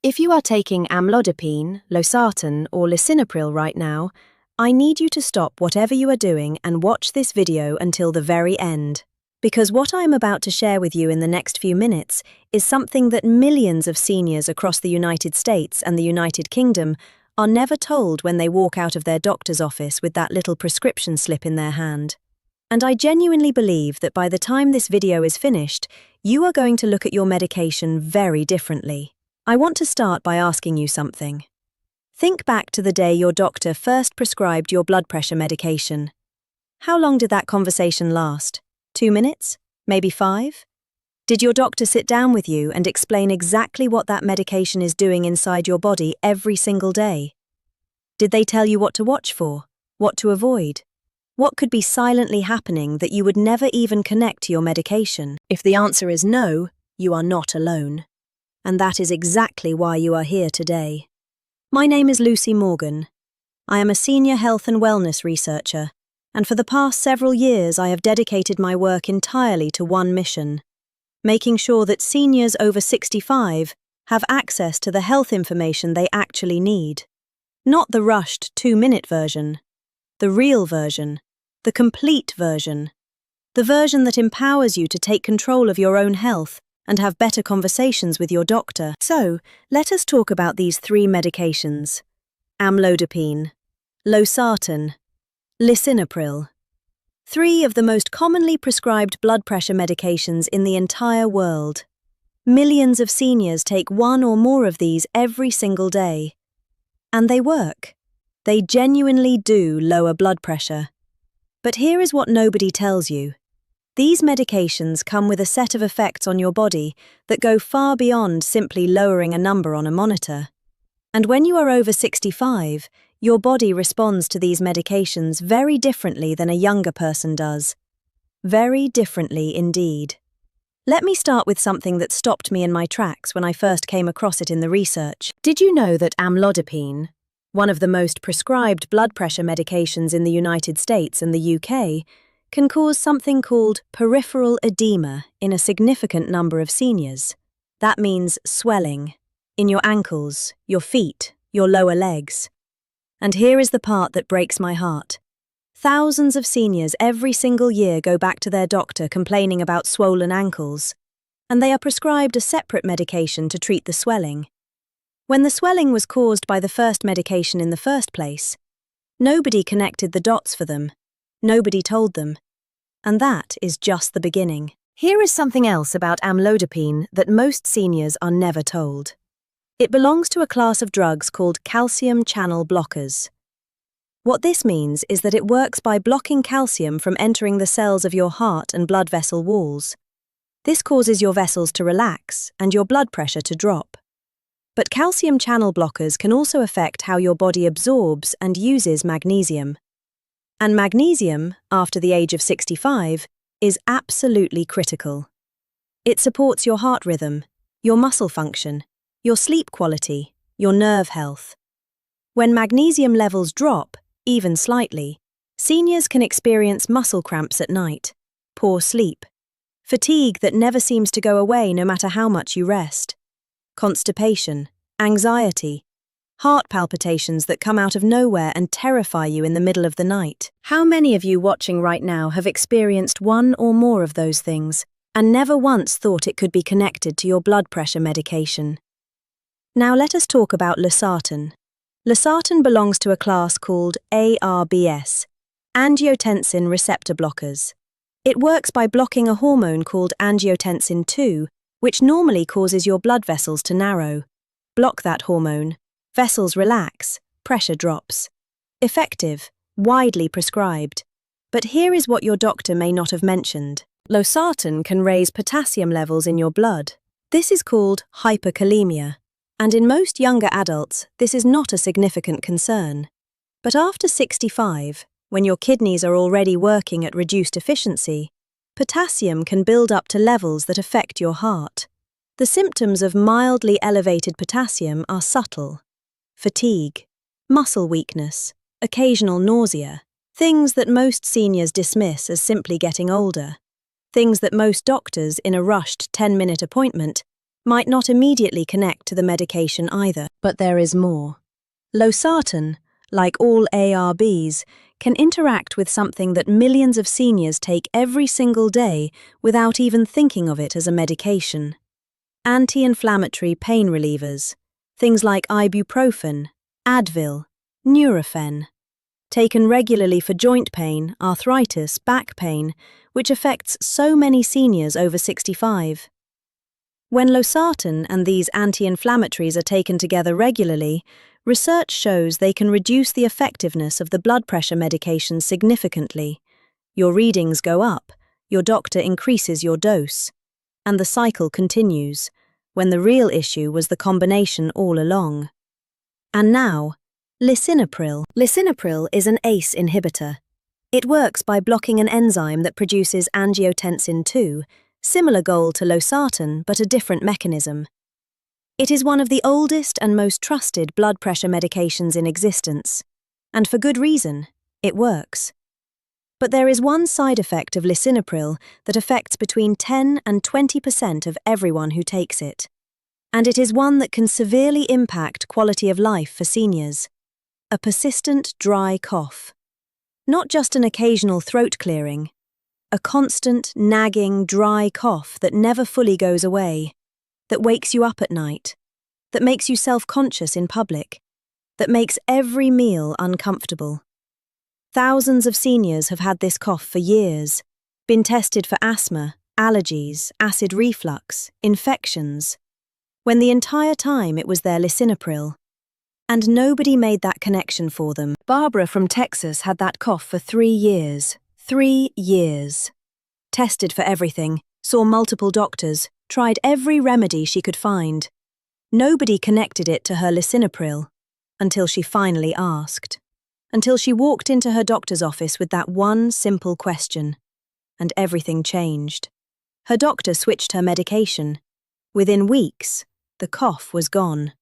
If you are taking Amlodipine, Losartan, or Lisinopril right now, I need you to stop whatever you are doing and watch this video until the very end. Because what I am about to share with you in the next few minutes is something that millions of seniors across the United States and the United Kingdom are never told when they walk out of their doctor's office with that little prescription slip in their hand. And I genuinely believe that by the time this video is finished, you are going to look at your medication very differently. I want to start by asking you something. Think back to the day your doctor first prescribed your blood pressure medication. How long did that conversation last? 2 minutes? Maybe 5? Did your doctor sit down with you and explain exactly what that medication is doing inside your body every single day? Did they tell you what to watch for? What to avoid? What could be silently happening that you would never even connect to your medication? If the answer is no, you are not alone. And that is exactly why you are here today. My name is Lucy Morgan. I am a senior health and wellness researcher, and for the past several years I have dedicated my work entirely to one mission: making sure that seniors over 65 have access to the health information they actually need. Not the rushed 2-minute version, the real version, the complete version, the version that empowers you to take control of your own health and have better conversations with your doctor. So, let us talk about these 3 medications: Amlodipine, Losartan, Lisinopril. 3 of the most commonly prescribed blood pressure medications in the entire world. Millions of seniors take 1 or more of these every single day. And they work. They genuinely do lower blood pressure. But here is what nobody tells you. These medications come with a set of effects on your body that go far beyond simply lowering a number on a monitor. And when you are over 65, your body responds to these medications very differently than a younger person does. Very differently indeed. Let me start with something that stopped me in my tracks when I first came across it in the research. Did you know that Amlodipine, one of the most prescribed blood pressure medications in the United States and the UK, can cause something called peripheral edema in a significant number of seniors? That means swelling in your ankles, your feet, your lower legs. And here is the part that breaks my heart. Thousands of seniors every single year go back to their doctor complaining about swollen ankles, and they are prescribed a separate medication to treat the swelling. When the swelling was caused by the first medication in the first place, nobody connected the dots for them. Nobody told them. And that is just the beginning. Here is something else about Amlodipine that most seniors are never told. It belongs to a class of drugs called calcium channel blockers. What this means is that it works by blocking calcium from entering the cells of your heart and blood vessel walls. This causes your vessels to relax and your blood pressure to drop. But calcium channel blockers can also affect how your body absorbs and uses magnesium. And magnesium, after the age of 65, is absolutely critical. It supports your heart rhythm, your muscle function, your sleep quality, your nerve health. When magnesium levels drop, even slightly, seniors can experience muscle cramps at night, poor sleep, fatigue that never seems to go away no matter how much you rest, constipation, anxiety, heart palpitations that come out of nowhere and terrify you in the middle of the night. How many of you watching right now have experienced 1 or more of those things and never once thought it could be connected to your blood pressure medication? Now let us talk about Losartan. Losartan belongs to a class called ARBs, angiotensin receptor blockers. It works by blocking a hormone called angiotensin II, which normally causes your blood vessels to narrow. Block that hormone. Vessels relax, pressure drops. Effective, widely prescribed. But here is what your doctor may not have mentioned. Losartan can raise potassium levels in your blood. This is called hyperkalemia, and in most younger adults, this is not a significant concern. But after 65, when your kidneys are already working at reduced efficiency, potassium can build up to levels that affect your heart. The symptoms of mildly elevated potassium are subtle. Fatigue, muscle weakness, occasional nausea, things that most seniors dismiss as simply getting older, things that most doctors in a rushed 10-minute appointment might not immediately connect to the medication either. But there is more. Losartan, like all ARBs, can interact with something that millions of seniors take every single day without even thinking of it as a medication. Anti-inflammatory pain relievers, things like ibuprofen, Advil, Nurofen, taken regularly for joint pain, arthritis, back pain, which affects so many seniors over 65. When Losartan and these anti-inflammatories are taken together regularly, research shows they can reduce the effectiveness of the blood pressure medication significantly. Your readings go up, your doctor increases your dose, and the cycle continues, when the real issue was the combination all along. And now, Lisinopril. Lisinopril is an ACE inhibitor. It works by blocking an enzyme that produces angiotensin II, similar goal to Losartan but a different mechanism. It is one of the oldest and most trusted blood pressure medications in existence, and for good reason, it works. But there is one side effect of Lisinopril that affects between 10 and 20% of everyone who takes it, and it is one that can severely impact quality of life for seniors: a persistent dry cough. Not just an occasional throat clearing, a constant, nagging, dry cough that never fully goes away, that wakes you up at night, that makes you self-conscious in public, that makes every meal uncomfortable. Thousands of seniors have had this cough for years, been tested for asthma, allergies, acid reflux, infections, when the entire time it was their Lisinopril. And nobody made that connection for them. Barbara from Texas had that cough for 3 years. 3 years. Tested for everything, saw multiple doctors, tried every remedy she could find. Nobody connected it to her Lisinopril, until she finally asked. Until she walked into her doctor's office with that one simple question. And everything changed. Her doctor switched her medication. Within weeks, the cough was gone.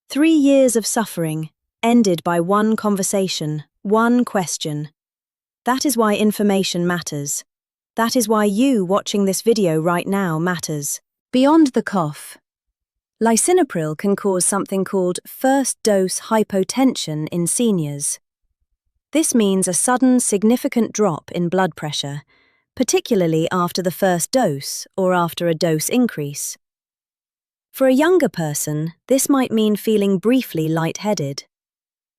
3 years of suffering, ended by one conversation, one question. That is why information matters. That is why you watching this video right now matters. Beyond the cough, Lisinopril can cause something called first-dose hypotension in seniors. This means a sudden, significant drop in blood pressure, particularly after the first dose or after a dose increase. For a younger person, this might mean feeling briefly lightheaded.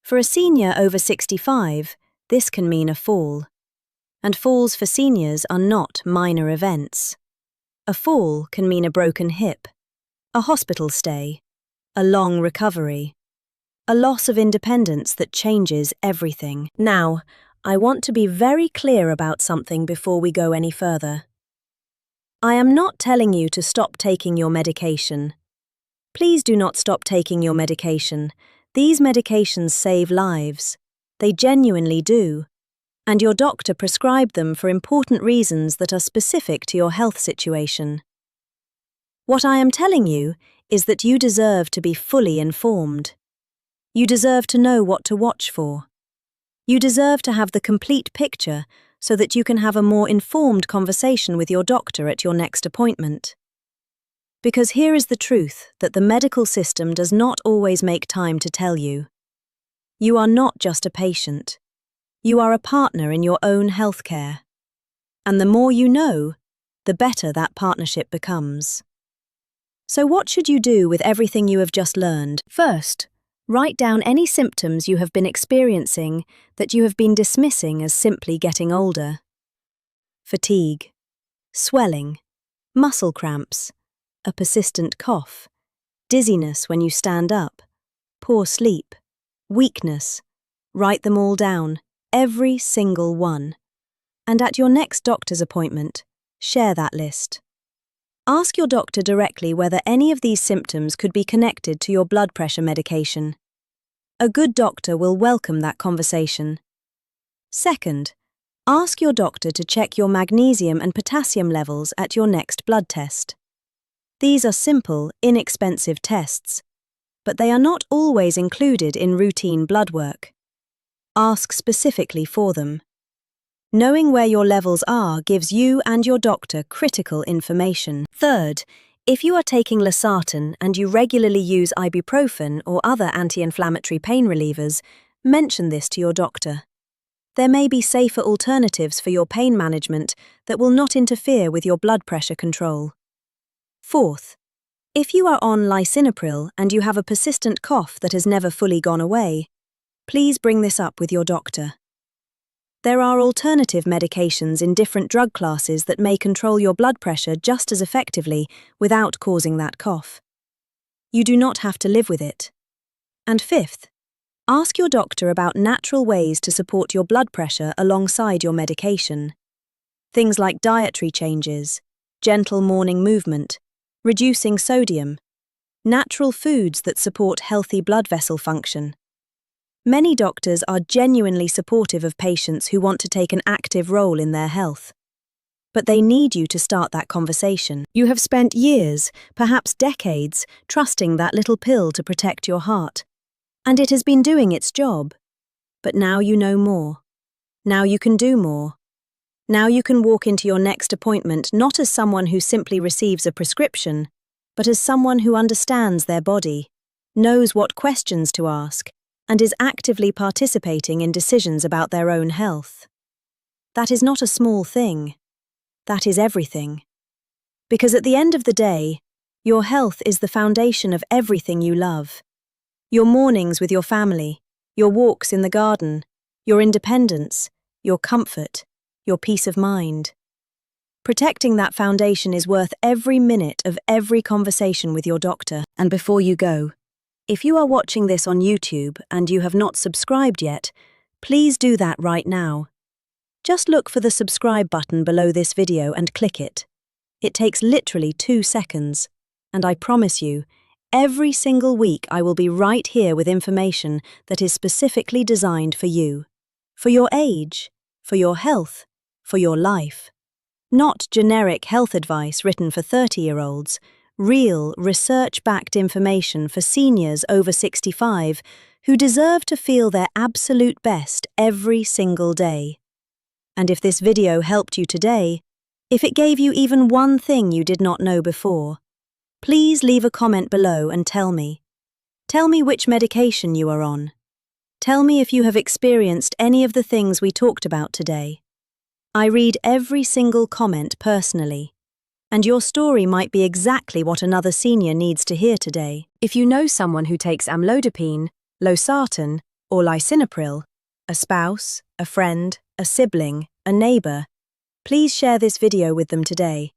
For a senior over 65, this can mean a fall. And falls for seniors are not minor events. A fall can mean a broken hip, a hospital stay, a long recovery, a loss of independence that changes everything. Now, I want to be very clear about something before we go any further. I am not telling you to stop taking your medication. Please do not stop taking your medication. These medications save lives. They genuinely do. And your doctor prescribed them for important reasons that are specific to your health situation. What I am telling you is that you deserve to be fully informed. You deserve to know what to watch for. You deserve to have the complete picture so that you can have a more informed conversation with your doctor at your next appointment. Because here is the truth that the medical system does not always make time to tell you. You are not just a patient. You are a partner in your own healthcare. And the more you know, the better that partnership becomes. So what should you do with everything you have just learned? First, write down any symptoms you have been experiencing that you have been dismissing as simply getting older. Fatigue, swelling, muscle cramps, a persistent cough, dizziness when you stand up, poor sleep, weakness. Write them all down, every single one. And at your next doctor's appointment, share that list. Ask your doctor directly whether any of these symptoms could be connected to your blood pressure medication. A good doctor will welcome that conversation. Second, ask your doctor to check your magnesium and potassium levels at your next blood test. These are simple, inexpensive tests, but they are not always included in routine blood work. Ask specifically for them. Knowing where your levels are gives you and your doctor critical information. Third, If you are taking Losartan and you regularly use ibuprofen or other anti-inflammatory pain relievers, mention this to your doctor. There may be safer alternatives for your pain management that will not interfere with your blood pressure control. Fourth, if you are on Lisinopril and you have a persistent cough that has never fully gone away, please bring this up with your doctor. There are alternative medications in different drug classes that may control your blood pressure just as effectively without causing that cough. You do not have to live with it. And fifth, ask your doctor about natural ways to support your blood pressure alongside your medication. Things like dietary changes, gentle morning movement, reducing sodium, natural foods that support healthy blood vessel function. Many doctors are genuinely supportive of patients who want to take an active role in their health. But they need you to start that conversation. You have spent years, perhaps decades, trusting that little pill to protect your heart. And it has been doing its job. But now you know more. Now you can do more. Now you can walk into your next appointment not as someone who simply receives a prescription, but as someone who understands their body, knows what questions to ask, and is actively participating in decisions about their own health. That is not a small thing. That is everything. Because at the end of the day, your health is the foundation of everything you love. Your mornings with your family, your walks in the garden, your independence, your comfort, your peace of mind. Protecting that foundation is worth every minute of every conversation with your doctor. And before you go, if you are watching this on YouTube and you have not subscribed yet, please do that right now. Just look for the subscribe button below this video and click it. It takes literally 2 seconds, and I promise you, every single week I will be right here with information that is specifically designed for you, for your age, for your health, for your life. Not generic health advice written for 30-year-olds, real, research-backed information for seniors over 65 who deserve to feel their absolute best every single day. And if this video helped you today, if it gave you even one thing you did not know before, please leave a comment below and tell me. Tell me which medication you are on. Tell me if you have experienced any of the things we talked about today. I read every single comment personally, and your story might be exactly what another senior needs to hear today. If you know someone who takes Amlodipine, Losartan, or Lisinopril, a spouse, a friend, a sibling, a neighbor, please share this video with them today.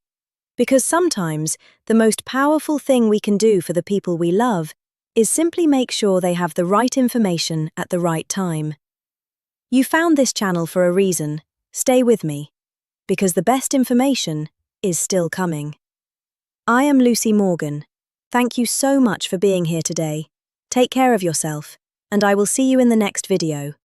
Because sometimes the most powerful thing we can do for the people we love is simply make sure they have the right information at the right time. You found this channel for a reason. Stay with me, because the best information is still coming. I am Lucy Morgan. Thank you so much for being here today. Take care of yourself, and I will see you in the next video.